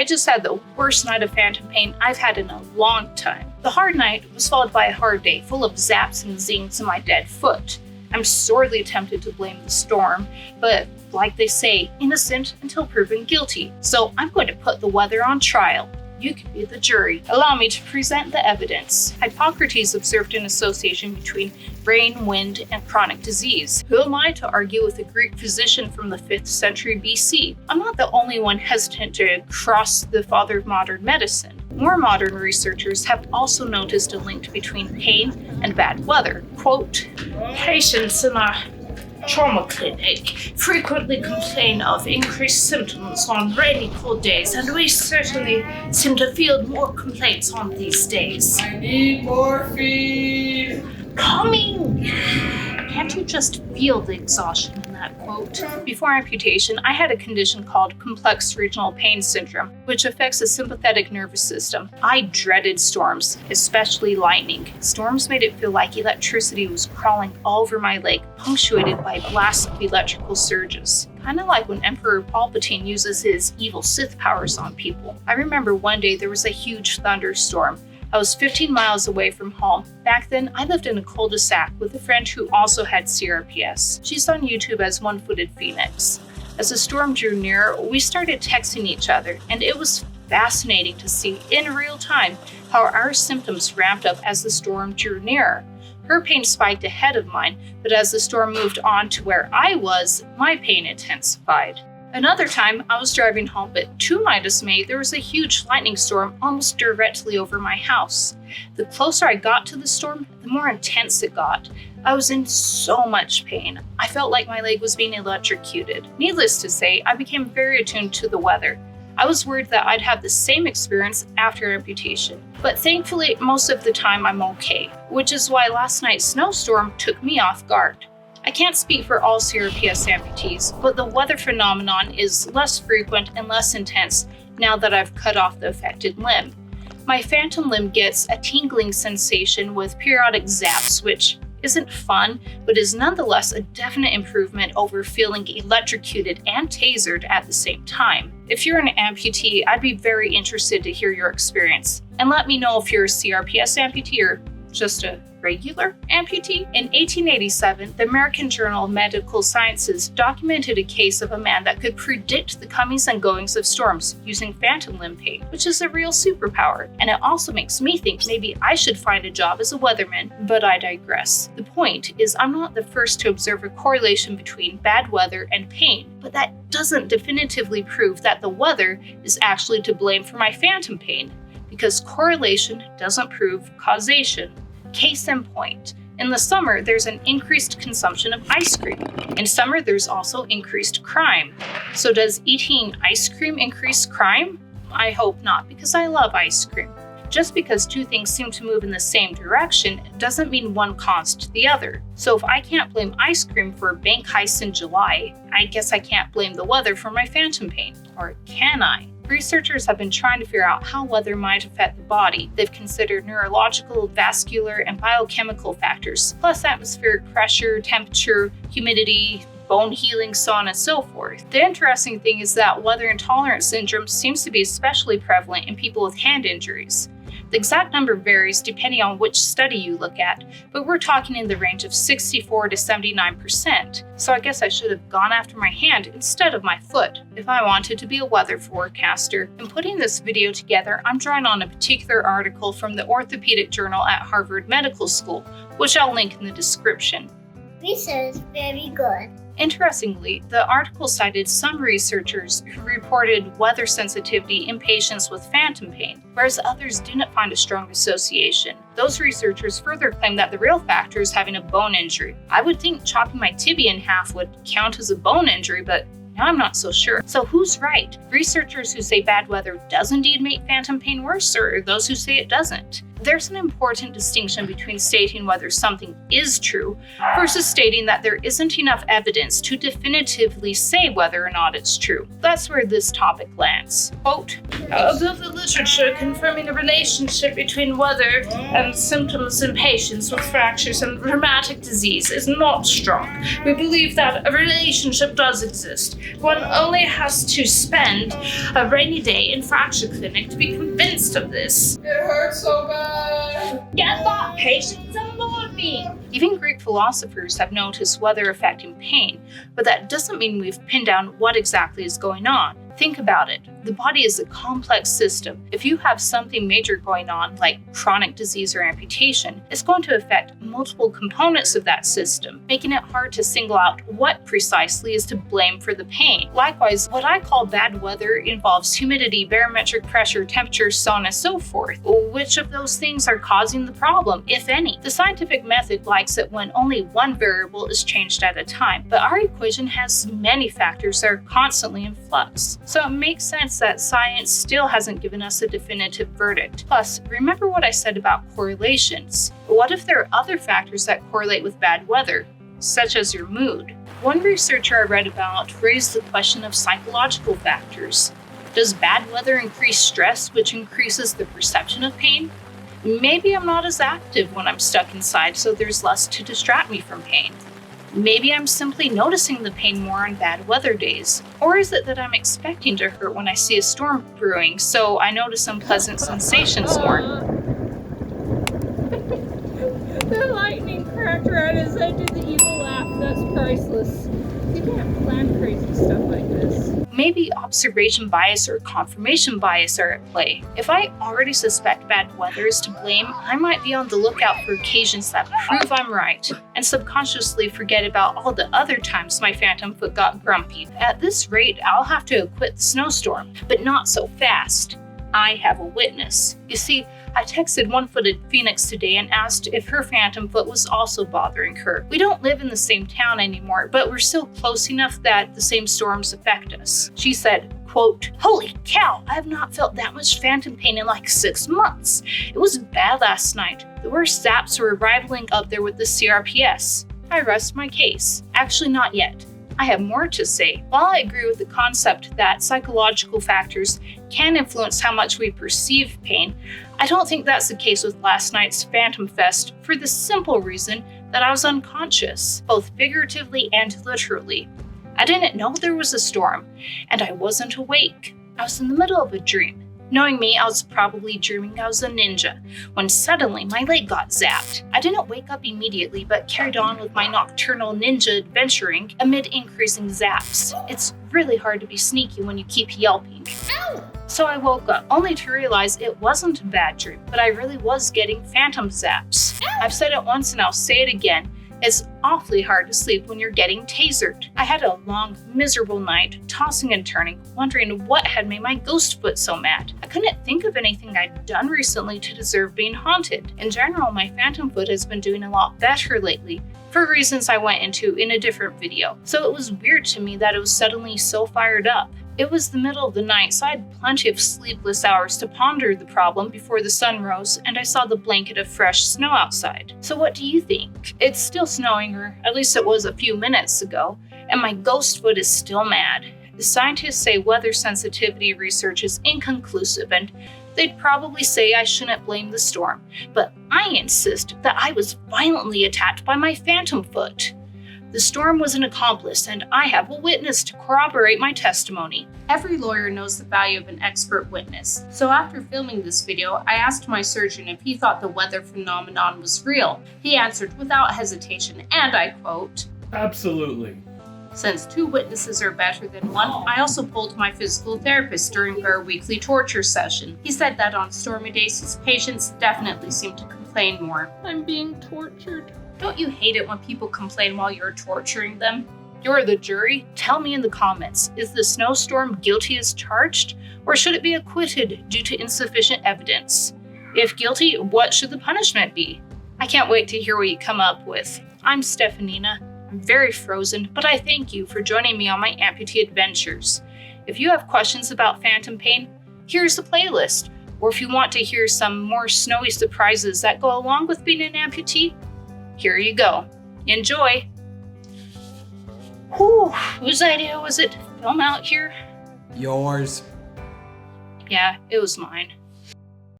I just had the worst night of phantom pain I've had in a long time. The hard night was followed by a hard day full of zaps and zings in my dead foot. I'm sorely tempted to blame the storm, but like they say, innocent until proven guilty. So I'm going to put the weather on trial. You can be the jury. Allow me to present the evidence. Hippocrates observed an association between rain, wind, and chronic disease. Who am I to argue with a Greek physician from the 5th century BC? I'm not the only one hesitant to cross the father of modern medicine. More modern researchers have also noticed a link between pain and bad weather. Quote, patients in a trauma clinic frequently complain of increased symptoms on rainy, cold days, and we certainly seem to field more complaints on these days. I need morphine! Coming! Can't you just feel the exhaustion in that quote? Before amputation, I had a condition called complex regional pain syndrome, which affects the sympathetic nervous system. I dreaded storms, especially lightning. Storms made it feel like electricity was crawling all over my leg, punctuated by blasts of electrical surges. Kind of like when Emperor Palpatine uses his evil Sith powers on people. I remember one day there was a huge thunderstorm. I was 15 miles away from home. Back then, I lived in a cul-de-sac with a friend who also had CRPS. She's on YouTube as One-Footed Phoenix. As the storm drew near, we started texting each other, and it was fascinating to see in real time how our symptoms ramped up as the storm drew nearer. Her pain spiked ahead of mine, but as the storm moved on to where I was, my pain intensified. Another time, I was driving home, but to my dismay, there was a huge lightning storm almost directly over my house. The closer I got to the storm, the more intense it got. I was in so much pain. I felt like my leg was being electrocuted. Needless to say, I became very attuned to the weather. I was worried that I'd have the same experience after amputation. But thankfully, most of the time I'm okay, which is why last night's snowstorm took me off guard. I can't speak for all CRPS amputees, but the weather phenomenon is less frequent and less intense now that I've cut off the affected limb. My phantom limb gets a tingling sensation with periodic zaps, which isn't fun, but is nonetheless a definite improvement over feeling electrocuted and tasered at the same time. If you're an amputee, I'd be very interested to hear your experience, and let me know if you're a CRPS amputee or just a regular amputee. In 1887, the American Journal of Medical Sciences documented a case of a man that could predict the comings and goings of storms using phantom limb pain, which is a real superpower. And it also makes me think maybe I should find a job as a weatherman, but I digress. The point is, I'm not the first to observe a correlation between bad weather and pain, but that doesn't definitively prove that the weather is actually to blame for my phantom pain, because correlation doesn't prove causation. Case in point, in the summer, there's an increased consumption of ice cream. In summer, there's also increased crime. So does eating ice cream increase crime? I hope not, because I love ice cream. Just because two things seem to move in the same direction doesn't mean one caused the other. So if I can't blame ice cream for bank heists in July, I guess I can't blame the weather for my phantom pain. Or can I? Researchers have been trying to figure out how weather might affect the body. They've considered neurological, vascular, and biochemical factors, plus atmospheric pressure, temperature, humidity, bone healing, so on and so forth. The interesting thing is that weather intolerance syndrome seems to be especially prevalent in people with hand injuries. The exact number varies depending on which study you look at, but we're talking in the range of 64 to 79%. So I guess I should have gone after my hand instead of my foot if I wanted to be a weather forecaster. In putting this video together, I'm drawing on a particular article from the Orthopaedic journal at Harvard Medical School, which I'll link in the description. Research is very good. Interestingly, the article cited some researchers who reported weather sensitivity in patients with phantom pain, whereas others didn't find a strong association. Those researchers further claimed that the real factor is having a bone injury. I would think chopping my tibia in half would count as a bone injury, but now I'm not so sure. So who's right? Researchers who say bad weather does indeed make phantom pain worse, or those who say it doesn't? There's an important distinction between stating whether something is true versus stating that there isn't enough evidence to definitively say whether or not it's true. That's where this topic lands. Quote, although the literature confirming a relationship between weather and symptoms in patients with fractures and rheumatic disease is not strong, we believe that a relationship does exist, One only has to spend a rainy day in fracture clinic to be convinced of this. It hurts so bad. Get that patient some morphine! Even Greek philosophers have noticed weather affecting pain, but that doesn't mean we've pinned down what exactly is going on. Think about it. The body is a complex system. If you have something major going on, like chronic disease or amputation, it's going to affect multiple components of that system, making it hard to single out what precisely is to blame for the pain. Likewise, what I call bad weather involves humidity, barometric pressure, temperature, so on and so forth. Which of those things are causing the problem, if any? The scientific method likes it when only one variable is changed at a time, but our equation has many factors that are constantly in flux. So it makes sense that science still hasn't given us a definitive verdict. Plus, remember what I said about correlations. What if there are other factors that correlate with bad weather, such as your mood? One researcher I read about raised the question of psychological factors. Does bad weather increase stress, which increases the perception of pain? Maybe I'm not as active when I'm stuck inside, so there's less to distract me from pain. Maybe I'm simply noticing the pain more on bad weather days. Or is it that I'm expecting to hurt when I see a storm brewing, so I notice unpleasant sensations more? The lightning cracked right as I did the evil laugh. That's priceless. You can't plan crazy stuff like this. Maybe observation bias or confirmation bias are at play. If I already suspect bad weather is to blame, I might be on the lookout for occasions that prove I'm right, and subconsciously forget about all the other times my phantom foot got grumpy. At this rate, I'll have to acquit the snowstorm, but not so fast. I have a witness. You see, I texted one-footed Phoenix today and asked if her phantom foot was also bothering her. We don't live in the same town anymore, but we're still close enough that the same storms affect us. She said, quote, "Holy cow, I have not felt that much phantom pain in like 6 months. It was bad last night. The worst zaps were rivaling up there with the CRPS. I rest my case. Actually, not yet. I have more to say. While I agree with the concept that psychological factors can influence how much we perceive pain, I don't think that's the case with last night's Phantom Fest for the simple reason that I was unconscious, both figuratively and literally. I didn't know there was a storm, and I wasn't awake. I was in the middle of a dream. Knowing me, I was probably dreaming I was a ninja, when suddenly my leg got zapped. I didn't wake up immediately, but carried on with my nocturnal ninja adventuring amid increasing zaps. It's really hard to be sneaky when you keep yelping. Ow! So I woke up, only to realize it wasn't a bad dream, but I really was getting phantom zaps. I've said it once and I'll say it again. It's awfully hard to sleep when you're getting tasered. I had a long, miserable night, tossing and turning, wondering what had made my ghost foot so mad. I couldn't think of anything I'd done recently to deserve being haunted. In general, my phantom foot has been doing a lot better lately, for reasons I went into in a different video. So it was weird to me that it was suddenly so fired up. It was the middle of the night, so I had plenty of sleepless hours to ponder the problem before the sun rose and I saw the blanket of fresh snow outside. So what do you think? It's still snowing, or at least it was a few minutes ago, and my ghost foot is still mad. The scientists say weather sensitivity research is inconclusive, and they'd probably say I shouldn't blame the storm, but I insist that I was violently attacked by my phantom foot. The storm was an accomplice, and I have a witness to corroborate my testimony. Every lawyer knows the value of an expert witness, so after filming this video, I asked my surgeon if he thought the weather phenomenon was real. He answered without hesitation, and I quote, Absolutely. "Since 2 witnesses are better than 1, I also polled my physical therapist during our weekly torture session. He said that on stormy days, his patients definitely seem to complain more." I'm being tortured. Don't you hate it when people complain while you're torturing them? You're the jury. Tell me in the comments, is the snowstorm guilty as charged, or should it be acquitted due to insufficient evidence? If guilty, what should the punishment be? I can't wait to hear what you come up with. I'm Stephanina. I'm very frozen, but I thank you for joining me on my amputee adventures. If you have questions about phantom pain, here's the playlist. Or if you want to hear some more snowy surprises that go along with being an amputee, here you go. Enjoy! Whew, whose idea was it to film out here? Yours. Yeah, it was mine.